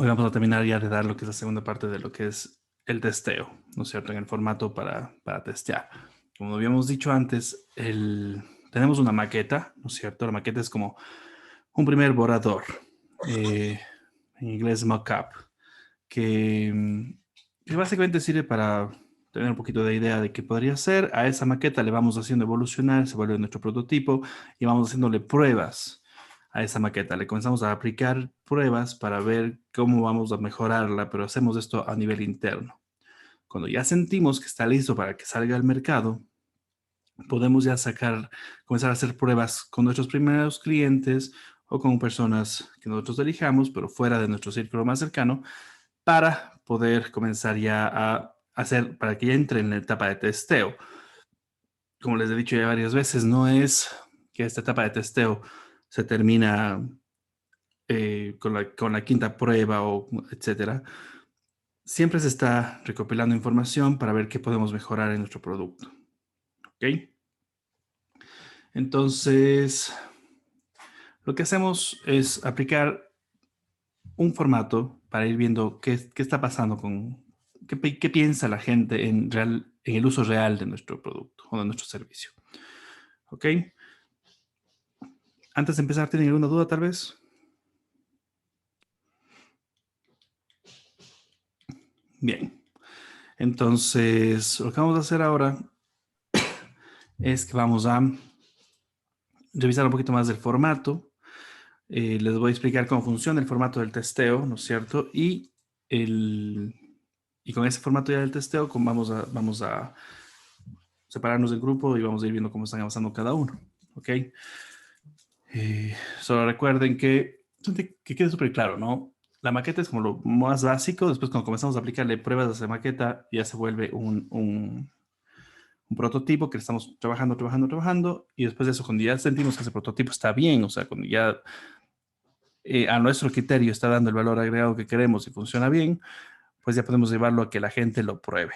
Hoy vamos a terminar ya de dar lo que es la segunda parte de lo que es el testeo, ¿no es cierto? En el formato para testear. Como habíamos dicho antes, tenemos una maqueta, ¿no es cierto? La maqueta es como un primer borrador, eh, en inglés mockup, que, que básicamente sirve para tener un poquito de idea de qué podría ser. A esa maqueta le vamos haciendo evolucionar, se vuelve nuestro prototipo y vamos haciéndole pruebas a esa maqueta. Le comenzamos a aplicar pruebas para ver cómo vamos a mejorarla, pero hacemos esto a nivel interno. Cuando ya sentimos que está listo para que salga al mercado, podemos ya comenzar a hacer pruebas con nuestros primeros clientes o con personas que nosotros elijamos, pero fuera de nuestro círculo más cercano, para poder comenzar ya a hacer, para que ya entre en la etapa de testeo. Como les he dicho ya varias veces, no es que esta etapa de testeo se termina con la quinta prueba o etcétera. Siempre se está recopilando información para ver qué podemos mejorar en nuestro producto. ¿Ok? Entonces, lo que hacemos es aplicar un formato para ir viendo qué está pasando qué piensa la gente en el uso real de nuestro producto o de nuestro servicio. ¿Ok? Antes de empezar, ¿tienen alguna duda tal vez? Bien. Entonces, lo que vamos a hacer ahora es que vamos a revisar un poquito más del formato. Les voy a explicar cómo funciona el formato del testeo, ¿no es cierto? Y con ese formato ya del testeo, vamos a separarnos del grupo y vamos a ir viendo cómo están avanzando cada uno. ¿Ok? Solo recuerden que quede súper claro, ¿no? La maqueta es como lo más básico. Después, cuando comenzamos a aplicarle pruebas a esa maqueta, ya se vuelve un prototipo que estamos trabajando. Y después de eso, cuando ya sentimos que ese prototipo está bien, o sea, cuando ya a nuestro criterio está dando el valor agregado que queremos y funciona bien, pues ya podemos llevarlo a que la gente lo pruebe.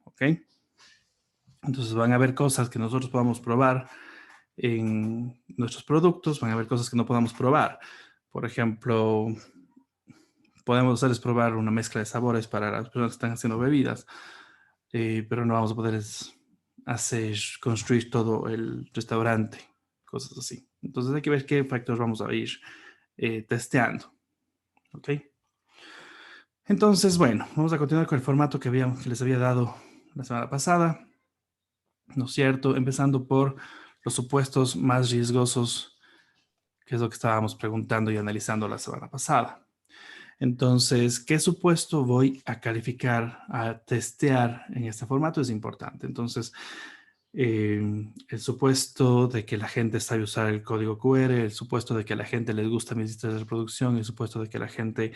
¿Ok? Entonces van a haber cosas que nosotros podamos probar en nuestros productos, van a haber cosas que no podamos probar. Por ejemplo, podemos hacerles probar una mezcla de sabores para las personas que están haciendo bebidas, pero no vamos a poder construir todo el restaurante, cosas así. Entonces hay que ver qué factores vamos a ir testeando. ¿Ok? Entonces, bueno, vamos a continuar con el formato que les había dado la semana pasada, ¿no es cierto? Empezando por los supuestos más riesgosos, que es lo que estábamos preguntando y analizando la semana pasada. Entonces, ¿qué supuesto voy a calificar, a testear en este formato? Es importante. Entonces, el supuesto de que la gente sabe usar el código QR, el supuesto de que a la gente les gusta mis listas de reproducción, el supuesto de que la gente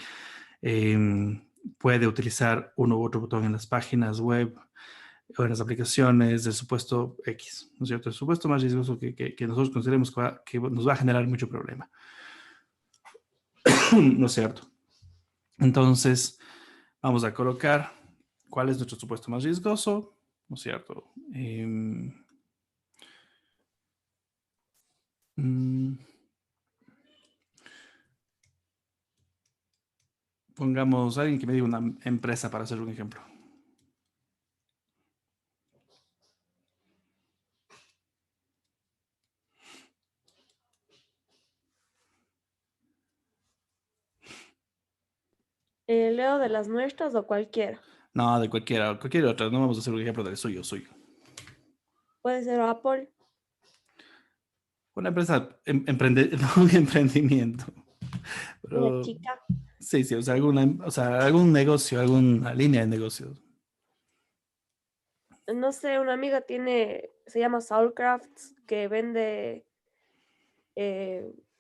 puede utilizar uno u otro botón en las páginas web o en las aplicaciones, el supuesto X, ¿no es cierto? El supuesto más riesgoso que nosotros consideremos que nos va a generar mucho problema, ¿no es cierto? Entonces, vamos a colocar cuál es nuestro supuesto más riesgoso, ¿no es cierto? Mm, Pongamos a alguien que me diga una empresa para hacer un ejemplo. Leo de las nuestras o cualquiera. No, de cualquier otra. No vamos a hacer un ejemplo del suyo. Puede ser Apple, Una empresa, un emprendimiento. una Pero chica. sí, o sea, algún negocio, alguna línea de negocios. No sé, una amiga se llama Soulcrafts, que vende,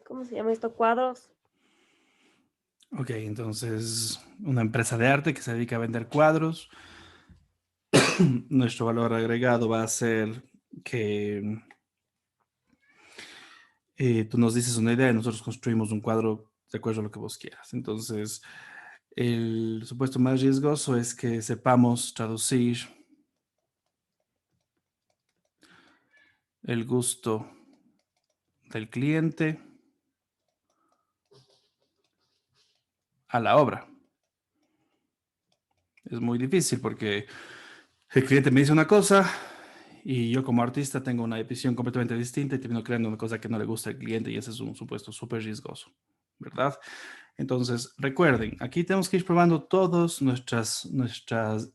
¿cómo se llama esto? Cuadros. Ok, entonces, una empresa de arte que se dedica a vender cuadros. Nuestro valor agregado va a ser que tú nos dices una idea y nosotros construimos un cuadro de acuerdo a lo que vos quieras. Entonces, el supuesto más riesgoso es que sepamos traducir el gusto del cliente a la obra. Es muy difícil porque el cliente me dice una cosa y yo como artista tengo una visión completamente distinta y termino creando una cosa que no le gusta al cliente y ese es un supuesto súper riesgoso, ¿verdad? Entonces, recuerden, aquí tenemos que ir probando todas nuestras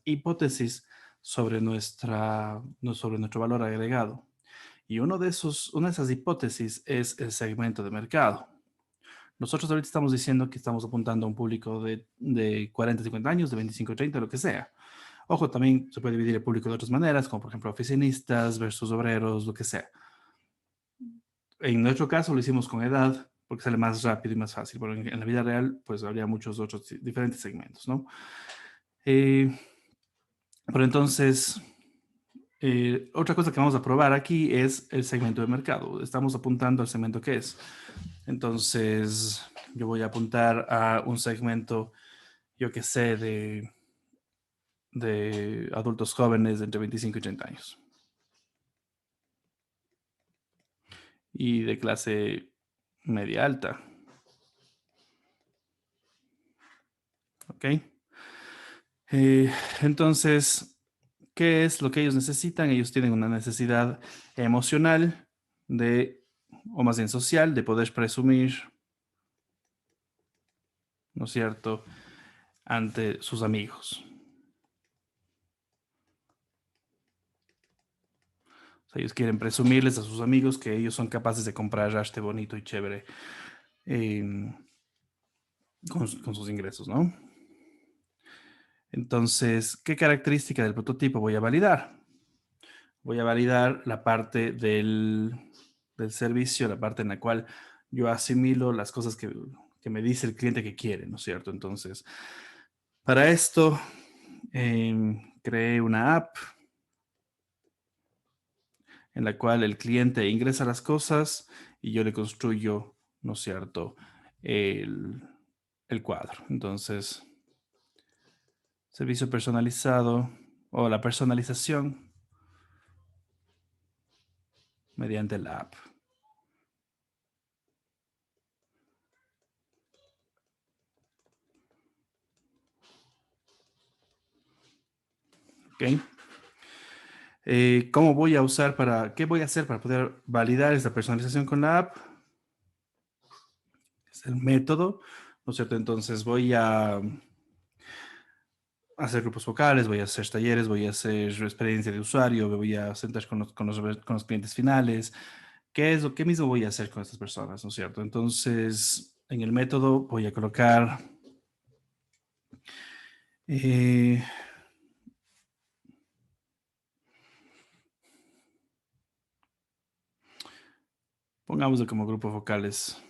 hipótesis sobre, sobre nuestro valor agregado. Y una de esas hipótesis es el segmento de mercado. Nosotros ahorita estamos diciendo que estamos apuntando a un público de 40, 50 años, de 25, 30, lo que sea. Ojo, también se puede dividir el público de otras maneras, como por ejemplo oficinistas versus obreros, lo que sea. En nuestro caso lo hicimos con edad, porque sale más rápido y más fácil, pero en la vida real, pues habría muchos otros diferentes segmentos, ¿no? Eh, pero entonces, otra cosa que vamos a probar aquí es el segmento de mercado. Estamos apuntando al segmento que es. Entonces, yo voy a apuntar a un segmento, yo que sé, de adultos jóvenes de entre 25 y 30 años. Y de clase media alta. ¿Ok? Eh, entonces, ¿qué es lo que ellos necesitan? Ellos tienen una necesidad emocional o más bien social, de poder presumir, ¿no es cierto?, ante sus amigos. O sea, ellos quieren presumirles a sus amigos que ellos son capaces de comprar arte bonito y chévere eh, con sus ingresos, ¿no? Entonces, ¿qué característica del prototipo voy a validar? Voy a validar la parte del servicio, la parte en la cual yo asimilo las cosas que me dice el cliente que quiere, ¿no es cierto? Entonces, para esto, creé una app en la cual el cliente ingresa las cosas y yo le construyo, ¿no es cierto?, el, el cuadro. Entonces, servicio personalizado o la personalización mediante la app. ¿Ok? ¿Cómo voy a usar qué voy a hacer para poder validar esta personalización con la app? Es el método, ¿no es cierto? Entonces voy a hacer grupos focales, voy a hacer talleres, voy a hacer experiencia de usuario, me voy a sentar con los clientes finales. ¿Qué mismo voy a hacer con estas personas, ¿no es cierto? Entonces, en el método voy a colocar eh, pongámoslo como grupos focales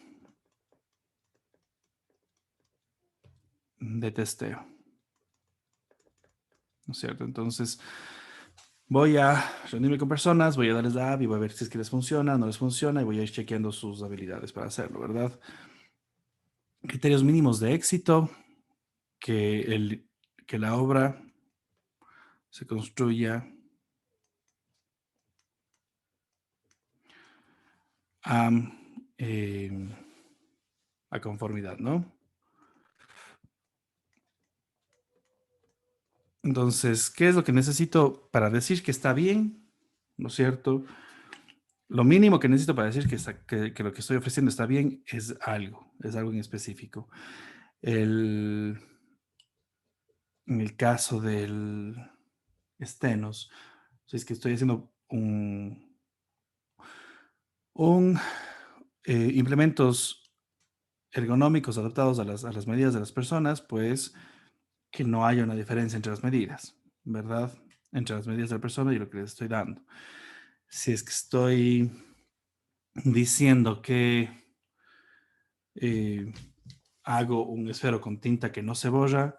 de testeo, ¿no es cierto? Entonces, voy a reunirme con personas, voy a darles la app y voy a ver si es que les funciona, no les funciona y voy a ir chequeando sus habilidades para hacerlo, ¿verdad? Criterios mínimos de éxito, que, que la obra se construya a, eh, a conformidad, ¿no? Entonces, ¿qué es lo que necesito para decir que está bien? ¿No es cierto? Lo mínimo que necesito para decir que lo que estoy ofreciendo está bien es algo en específico. En el caso del Stenos, si es que estoy haciendo un implementos ergonómicos adaptados a las medidas de las personas, pues que no haya una diferencia entre las medidas, ¿verdad? Entre las medidas de la persona y lo que les estoy dando. Si es que estoy diciendo que eh, hago un esfero con tinta que no se borra,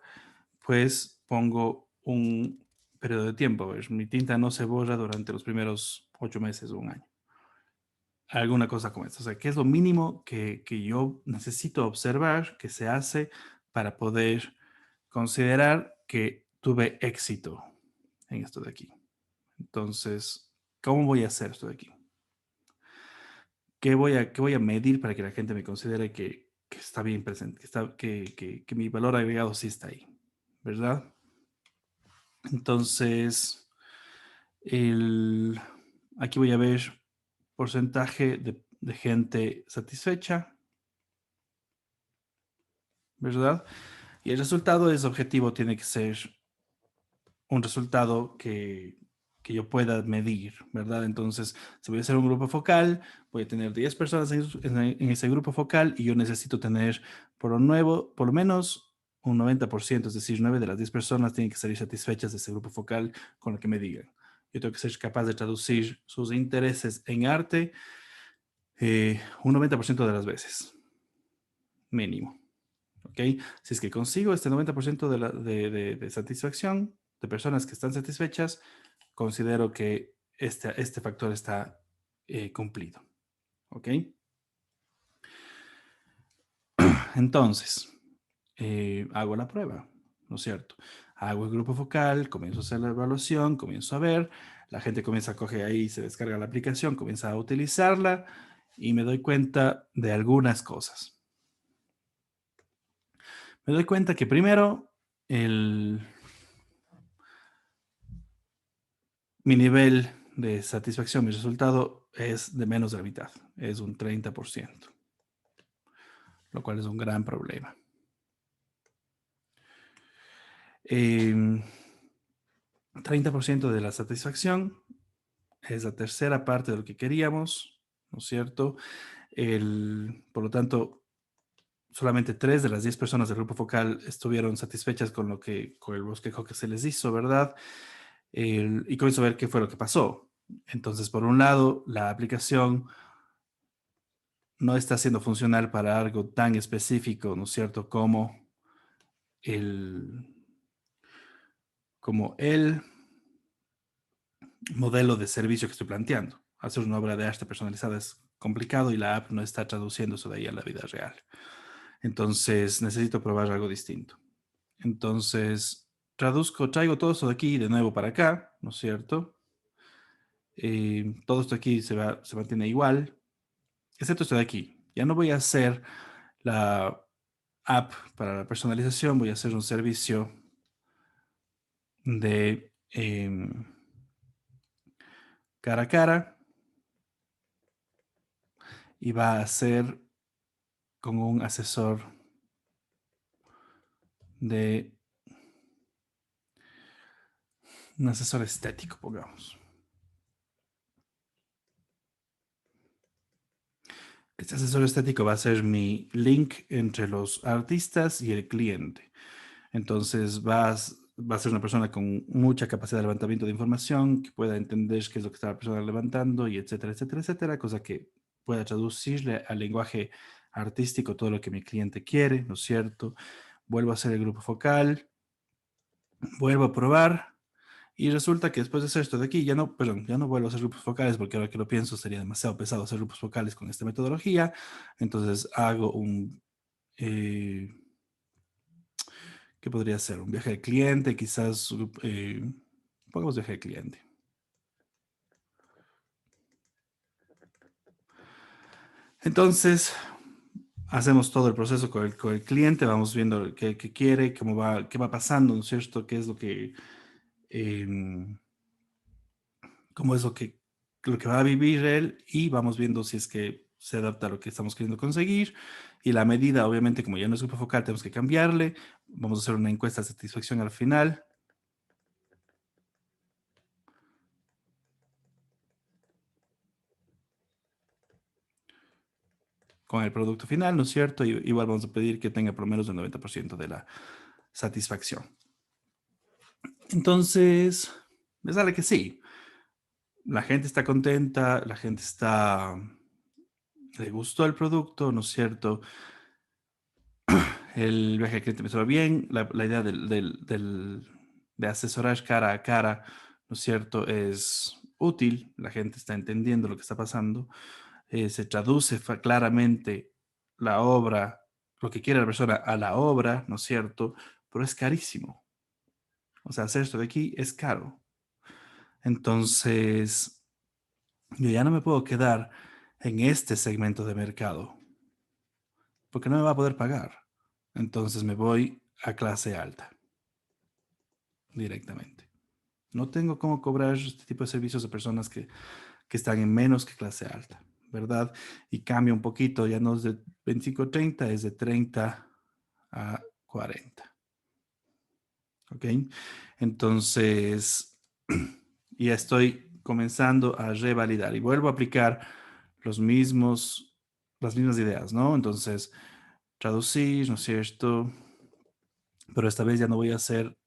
pues pongo un periodo de tiempo. Mi tinta no se borra durante los primeros 8 meses o un año. Alguna cosa como esta. O sea, ¿qué es lo mínimo que yo necesito observar que se hace para poder considerar que tuve éxito en esto de aquí? Entonces, ¿cómo voy a hacer esto de aquí? Qué voy a medir para que la gente me considere que está bien presente, que mi valor agregado sí está ahí, ¿verdad? Entonces, el, aquí voy a ver porcentaje de gente satisfecha, ¿verdad? Y el resultado es objetivo, tiene que ser un resultado que yo pueda medir, ¿verdad? Entonces, si voy a hacer un grupo focal, voy a tener 10 personas en ese grupo focal y yo necesito tener por lo menos un 90%, es decir, 9 de las 10 personas tienen que salir satisfechas de ese grupo focal con lo que me digan. Yo tengo que ser capaz de traducir sus intereses en arte un 90% de las veces, mínimo. ¿Ok? Si es que consigo este 90% de satisfacción, de personas que están satisfechas, considero que este factor está cumplido. ¿Ok? Entonces, hago la prueba, ¿no es cierto? Hago el grupo focal, comienzo a hacer la evaluación, comienzo a ver, la gente comienza a coger ahí, se descarga la aplicación, comienza a utilizarla y me doy cuenta de algunas cosas. Me doy cuenta que primero, mi nivel de satisfacción, mi resultado es de menos de la mitad, es un 30%, lo cual es un gran problema. 30% de la satisfacción es la tercera parte de lo que queríamos, ¿no es cierto? Por lo tanto, solamente 3 de las 10 personas del grupo focal estuvieron satisfechas con el bosquejo que se les hizo, ¿verdad? Y comienzo a ver qué fue lo que pasó. Entonces, por un lado, la aplicación no está siendo funcional para algo tan específico, ¿no es cierto? El, como el modelo de servicio que estoy planteando. Hacer una obra de arte personalizada es complicado y la app no está traduciendo eso de ahí a la vida real. Entonces necesito probar algo distinto. Entonces traigo todo esto de aquí de nuevo para acá, ¿no es cierto? Todo esto aquí se mantiene igual, excepto esto de aquí. Ya no voy a hacer la app para la personalización, voy a hacer un servicio de cara a cara y va a ser con de un asesor estético, pongamos. Este asesor estético va a ser mi link entre los artistas y el cliente. Entonces va a ser una persona con mucha capacidad de levantamiento de información, que pueda entender qué es lo que está la persona levantando y etcétera, etcétera, etcétera, cosa que pueda traducirle al lenguaje artístico todo lo que mi cliente quiere, ¿no es cierto? Vuelvo a hacer el grupo focal, vuelvo a probar y resulta que después de hacer esto de aquí, ya no vuelvo a hacer grupos focales porque ahora que lo pienso sería demasiado pesado hacer grupos focales con esta metodología. Entonces hago eh, ¿qué podría ser? Un viaje de cliente, quizás, pongamos viaje de cliente. Entonces, hacemos todo el proceso con el cliente, vamos viendo qué quiere, qué va pasando, ¿no es cierto? ¿Qué es em, cómo es lo que va a vivir él y vamos viendo si es que se adapta a lo que estamos queriendo conseguir. Y la medida, obviamente, como ya no es grupo focal, tenemos que cambiarle. Vamos a hacer una encuesta de satisfacción al final. Con el producto final, ¿no es cierto? Y igual vamos a pedir que tenga por lo menos el 90% de la satisfacción. Entonces, me sale que sí. La gente está contenta, le gustó el producto, ¿no es cierto? El viaje al cliente me suena bien, la idea de asesorar cara a cara, ¿no es cierto? Es útil, la gente está entendiendo lo que está pasando, se traduce claramente la obra, lo que quiere la persona a la obra, ¿no es cierto? Pero es carísimo. O sea, hacer esto de aquí es caro. Entonces, yo ya no me puedo quedar en este segmento de mercado, porque no me va a poder pagar. Entonces me voy a clase alta directamente. No tengo cómo cobrar este tipo de servicios a personas que están en menos que clase alta, ¿verdad? Y cambia un poquito, ya no es de 25 a 30, es de 30 a 40. ¿Ok? Entonces, ya estoy comenzando a revalidar y vuelvo a aplicar las mismas ideas, ¿no? Entonces, traducir, ¿no es cierto? Pero esta vez ya no voy a hacer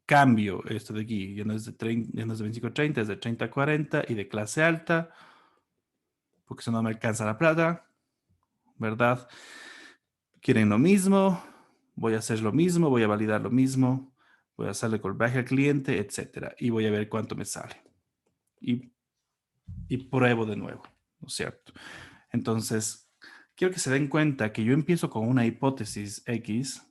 cambio esto de aquí, ya no es de 30, ya no es de 25 a 30, es de 30 a 40 y de clase alta, porque eso no me alcanza la plata, ¿verdad? Quieren lo mismo, voy a hacer lo mismo, voy a validar lo mismo, voy a hacerle callback al cliente, etcétera, y voy a ver cuánto me sale. Y, y pruebo de nuevo, ¿no es cierto? Entonces, quiero que se den cuenta que yo empiezo con una hipótesis X,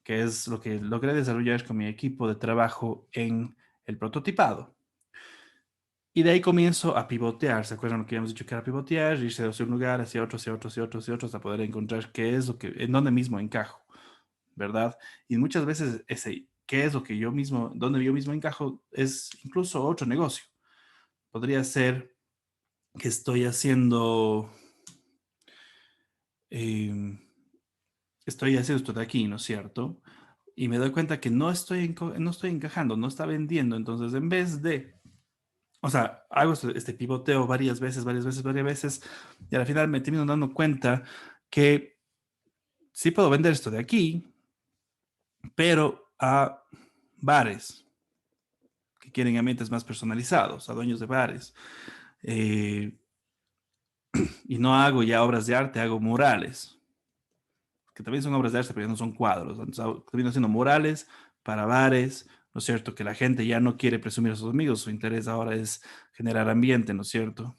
que es lo que logré desarrollar con mi equipo de trabajo en el prototipado. Y de ahí comienzo a pivotear. ¿Se acuerdan lo que habíamos dicho que era pivotear? Irse hacia un lugar, hacia otro, hacia otro, hacia otro, hacia otro, hasta poder encontrar qué es lo que, en dónde mismo encajo, ¿verdad? Y muchas veces ese qué es lo que yo mismo, dónde yo mismo encajo, es incluso otro negocio. Podría ser que eh, estoy haciendo esto de aquí, ¿no es cierto? Y me doy cuenta que no estoy encajando, no está vendiendo. Entonces, en vez de, o sea, hago este pivoteo varias veces, varias veces, varias veces, y al final me termino dando cuenta que sí puedo vender esto de aquí, pero a bares que quieren ambientes más personalizados, a dueños de bares. Eh, y no hago ya obras de arte, hago murales, que también son obras de arte, pero ya no son cuadros. Entonces, termino haciendo murales para bares, ¿no es cierto? Que la gente ya no quiere presumir a sus amigos, su interés ahora es generar ambiente, ¿no es cierto?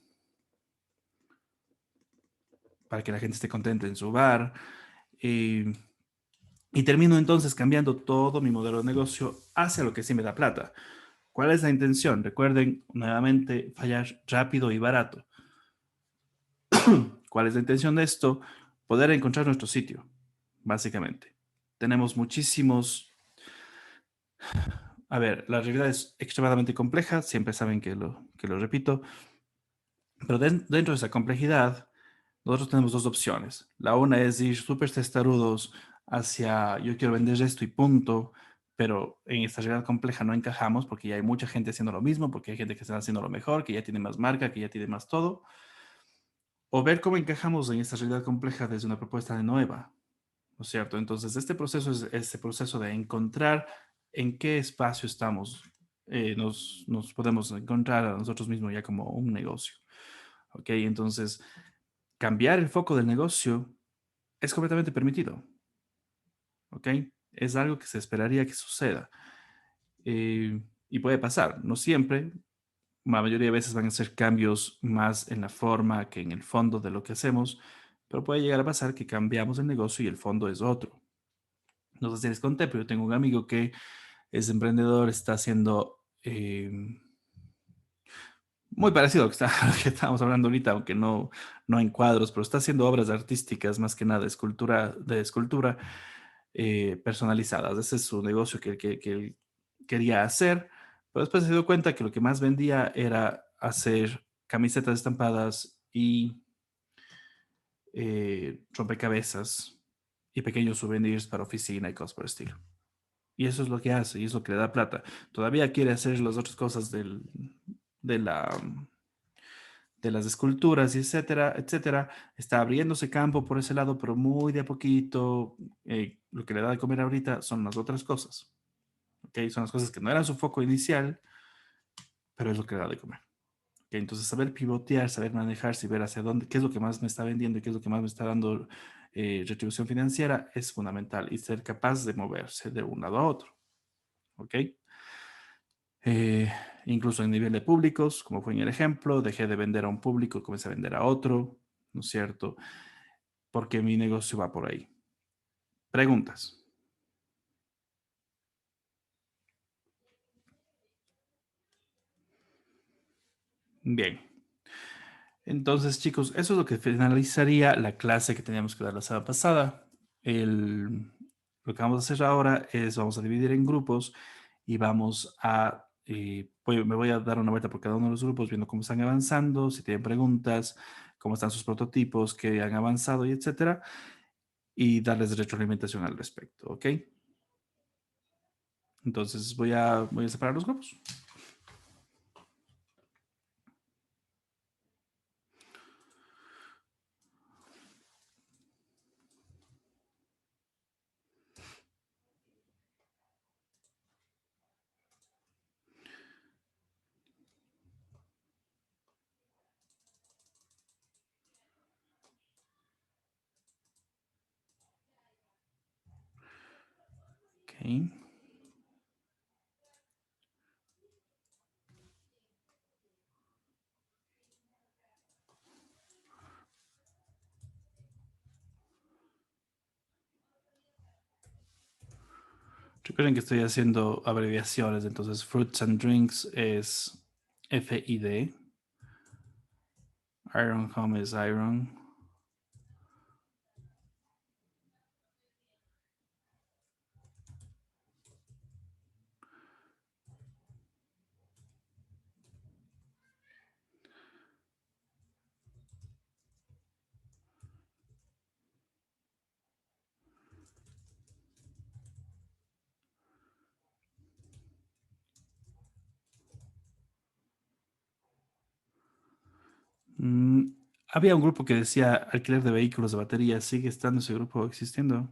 Para que la gente esté contenta en su bar. Eh, y termino entonces cambiando todo mi modelo de negocio hacia lo que sí me da plata. ¿Cuál es la intención? Recuerden nuevamente fallar rápido y barato. ¿Cuál es la intención de esto? Poder encontrar nuestro sitio, básicamente. Tenemos muchísimos. A ver, la realidad es extremadamente compleja, siempre saben que lo repito, pero dentro de esa complejidad, nosotros tenemos dos opciones. La una es ir súper testarudos hacia yo quiero vender esto y punto, pero en esta realidad compleja no encajamos porque ya hay mucha gente haciendo lo mismo, porque hay gente que está haciendo lo mejor, que ya tiene más marca, que ya tiene más todo. O ver cómo encajamos en esta realidad compleja desde una propuesta de nueva, ¿no es cierto? Entonces, este proceso es este proceso de encontrar en qué espacio estamos, nos podemos encontrar a nosotros mismos ya como un negocio, ¿ok? Entonces, cambiar el foco del negocio es completamente permitido, ¿ok? Es algo que se esperaría que suceda. Y puede pasar, no siempre, la mayoría de veces van a ser cambios más en la forma que en el fondo de lo que hacemos, pero puede llegar a pasar que cambiamos el negocio y el fondo es otro. No sé si les conté, pero yo tengo un amigo que es emprendedor, está haciendo muy parecido a lo que, a lo que estábamos hablando ahorita, aunque no en cuadros, pero está haciendo obras artísticas, más que nada de escultura personalizadas. Ese es su negocio que él quería hacer, pero después se dio cuenta que lo que más vendía era hacer camisetas estampadas y rompecabezas y pequeños souvenirs para oficina y cosas por el estilo. Y eso es lo que hace y es lo que le da plata. Todavía quiere hacer las otras cosas de de las esculturas y etcétera, etcétera. Está abriéndose campo por ese lado, pero muy de a poquito. Lo que le da de comer ahorita son las otras cosas. ¿Ok? Son las cosas que no eran su foco inicial, pero es lo que le da de comer. ¿Ok? Entonces, saber pivotear, saber manejarse y ver hacia dónde, qué es lo que más me está vendiendo y qué es lo que más me está dando retribución financiera es fundamental y ser capaz de moverse de un lado a otro. ¿Ok? Eh, Incluso en nivel de públicos, como fue en el ejemplo, dejé de vender a un público, comencé a vender a otro, ¿no es cierto? Porque mi negocio va por ahí. Preguntas. Bien. Entonces, chicos, eso es lo que finalizaría la clase que teníamos que dar la semana pasada. Lo que vamos a hacer ahora es, vamos a dividir en grupos y vamos a y me voy a dar una vuelta por cada uno de los grupos, viendo cómo están avanzando, si tienen preguntas, cómo están sus prototipos, qué han avanzado y etcétera, y darles retroalimentación al respecto, ¿ok? Entonces voy a separar los grupos. Ok. Recuerden que estoy haciendo abreviaciones, entonces Fruits and Drinks es FID, Iron Home es Iron. Mm, había un grupo que decía alquiler de vehículos de batería. ¿Sigue estando ese grupo existiendo?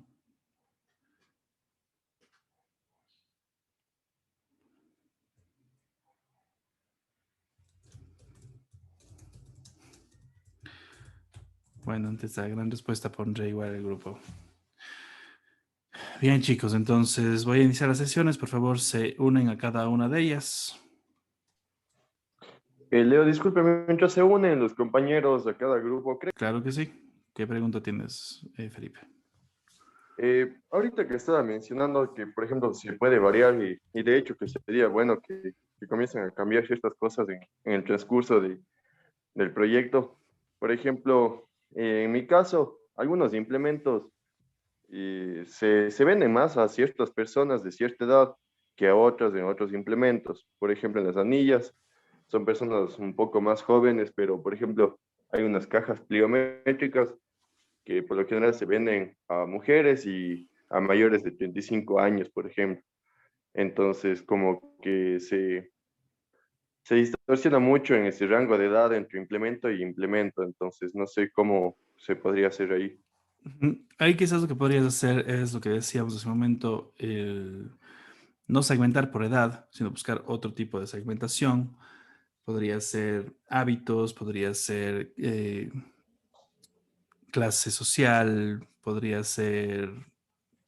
Bueno, ante esta gran respuesta pondré igual el grupo. Bien, chicos, entonces voy a iniciar las sesiones. Por favor, se unen a cada una de ellas. Leo, discúlpeme, mientras se unen los compañeros de cada grupo, Claro que sí. ¿Qué pregunta tienes, Felipe? ahorita que estaba mencionando que, por ejemplo, se puede variar y de hecho que sería bueno que comiencen a cambiar ciertas cosas en el transcurso del proyecto. Por ejemplo, en mi caso, algunos implementos se venden más a ciertas personas de cierta edad que a otras en otros implementos. Por ejemplo, en las anillas son personas un poco más jóvenes, pero por ejemplo, hay unas cajas pliométricas que por lo general se venden a mujeres y a mayores de 35 años, por ejemplo. Entonces, como que se distorsiona mucho en ese rango de edad entre implemento y implemento. Entonces, no sé cómo se podría hacer ahí. Ahí quizás lo que podrías hacer es lo que decíamos hace un momento, no segmentar por edad, sino buscar otro tipo de segmentación. Podría ser hábitos, podría ser clase social, podría ser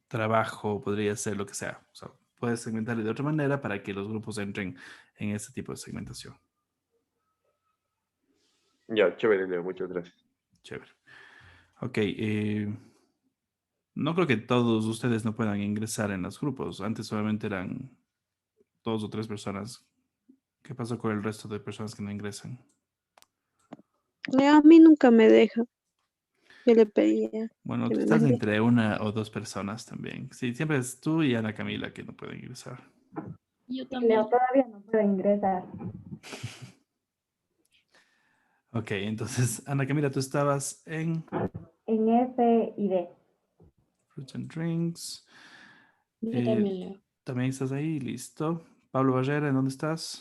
trabajo, podría ser lo que sea. O sea, puedes segmentarlo de otra manera para que los grupos entren en este tipo de segmentación. Ya, chévere, Leo, muchas gracias. Chévere. Ok, no creo que todos ustedes no puedan ingresar en los grupos. Antes solamente eran 2 o 3 personas. ¿Qué pasó con el resto de personas que no ingresan? A mí nunca me deja. Yo le pedía Bueno, que tú me estás mande. entre 1 o 2 personas también. Sí, siempre es tú y Ana Camila que no pueden ingresar. Yo Y Leo también. todavía no puede ingresar. Ok, entonces, Ana Camila, tú estabas en En F y D. Fruits and Drinks. Yo Eh, también leo. también estás ahí, listo. Pablo Barrera, ¿en dónde estás?